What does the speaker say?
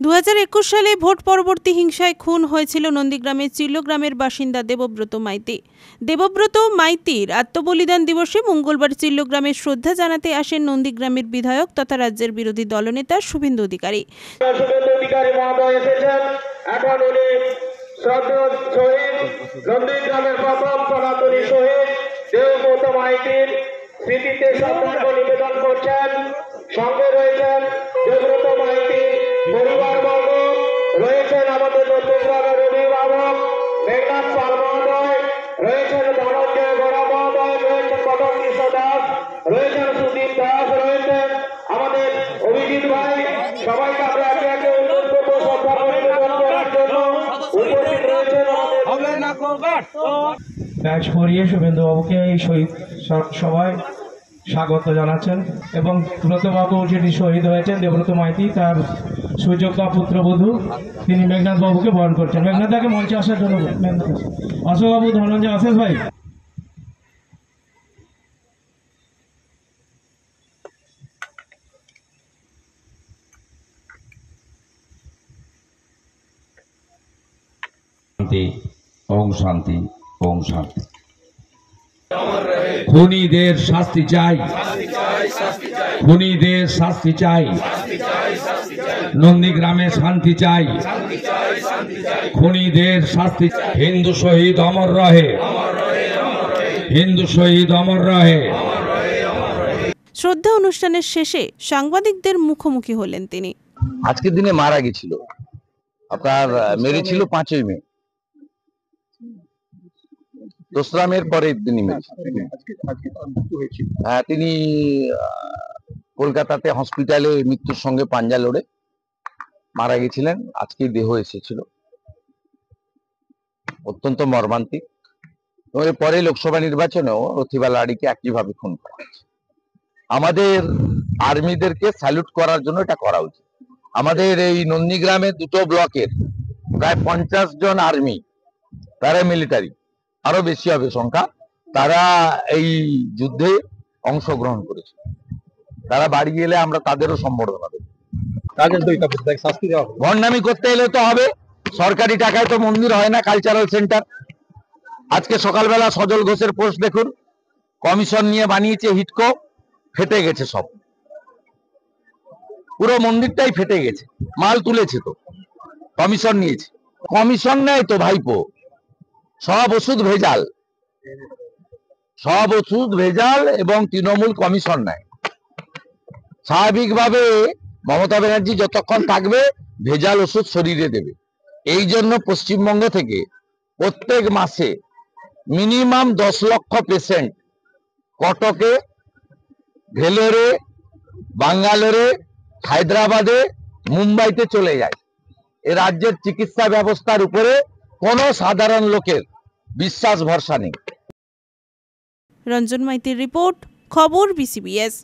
2021 সালে ভোট পরবর্তী হিংসায় খুন হয়েছিল নন্দীগ্রামের চিল্লগ্রামের বাসিন্দা দেবব্রত মাইতি। দেবব্রত মাইতির আত্মবলিদান দিবসে মঙ্গলবার চিল্লগ্রামে শ্রদ্ধা জানাতে আসেন নন্দীগ্রামের বিধায়ক তথা রাজ্যের বিরোধী দলনেতা শুভেন্দু অধিকারী। নন্দীগ্রামের প্রথম সনাতনী শহীদ দেবব্রত মাইতির স্মৃতিতে শ্রদ্ধার্ঘ্য নিবেদন করছেন। সঙ্গে রয়েছেন দেবব্রত মাইতির পরিবারবর্গ, রয়েছেন আমাদের নন্দীগ্রামের অভিভাবক মেঘনাথ পাল মহোদয়, রয়েছেন ধনঞ্জয় গড়া মহোদয়, রয়েছেন মদন কৃষ্ণ দাস, রয়েছেন সুদীপ দাস, রয়েছেন আমাদের অভিজিৎ ভাই। সবাইকে আমরা একে একে অনুরোধ করবো শ্রদ্ধার্ঘ্য নিবেদন করার জন্য। উপস্থিত রয়েছেন ব্যাচ পরিয়ে শুভেন্দু বাবুকে এই শহীদ সভায় স্বাগত জানাচ্ছেন এবং ব্রতবাবু যিনি শহীদ হয়েছেন দেবব্রত মাইতি তার সুযোগ্য পুত্রবধূ তিনি মেঘনাথ বাবুকে বরণ করছেন। মেঘনাথ দাকে মঞ্চে আসার জন্য অশোকবাবু, ধনঞ্জয়, আশেষ ভাই। ওম শান্তি, ওম শান্তি। খুনিদের শাস্তি চাই, খুনিদের শাস্তি চাই, নন্দীগ্রামে শান্তি চাই, খুনিদের শাস্তি। হিন্দু শহীদ অমর রহে, হিন্দু শহীদ অমর রহে। শ্রদ্ধা অনুষ্ঠানের শেষে সাংবাদিকদের মুখোমুখি হলেন তিনি। আজকের দিনে মারা গেছিল, আপনার মেরেছিল 5ই মে, দোসরামের পরে তিনি হ্যাঁ, তিনি কলকাতাতে হসপিটালে মৃত্যুর সঙ্গে পাঞ্জা লড়ে মারা গেছিলেন। আজকে দেহ এসেছিল, অত্যন্ত মর্মান্তিক। পরে লোকসভা নির্বাচনেও রথিবা লাড়িকে একইভাবে খুন করা হয়েছে। আমাদের আর্মিদেরকে স্যালুট করার জন্য এটা করা উচিত। আমাদের এই নন্দীগ্রামের 2টো ব্লকের প্রায় 50 জন আর্মি, প্যারামিলিটারি, আরো বেশি হবে সংখ্যা, তারা এই যুদ্ধে অংশগ্রহণ করেছে। তারা বাড়ি গেলে আমরা তাদেরও সম্বর্ধনা দেব। ভণ্ডামি করতে এলে তো হবে, সরকারি টাকায় তো মন্দির হয় না, কালচারাল সেন্টার। আজকে সকালবেলা সজল ঘোষের পোস্ট দেখুন, কমিশন নিয়ে বানিয়েছে হিটকো, ফেটে গেছে সব, পুরো মন্দিরটাই ফেটে গেছে। মাল তুলেছে তো, কমিশন নিয়েছে। কমিশন নেয় তো ভাইপো, সব ওষুধ ভেজাল, সব ওষুধ ভেজাল এবং তৃণমূল কমিশন নেয়। স্বাভাবিকভাবে মমতা ব্যানার্জি যতক্ষণ থাকবে ভেজাল ওষুধ শরীরে দেবে। এই জন্য পশ্চিমবঙ্গ থেকে প্রত্যেক মাসে মিনিমাম 10 লক্ষ পেশেন্ট কটকে, ভেলোরে, বাঙ্গালোরে, হায়দ্রাবাদে, মুম্বাইতে চলে যায়। এ রাজ্যের চিকিৎসা ব্যবস্থার উপরে কোনো সাধারণ লোকের বিশ্বাস ভরসা নেই। রঞ্জন মাইতির রিপোর্ট, খবর BCBS।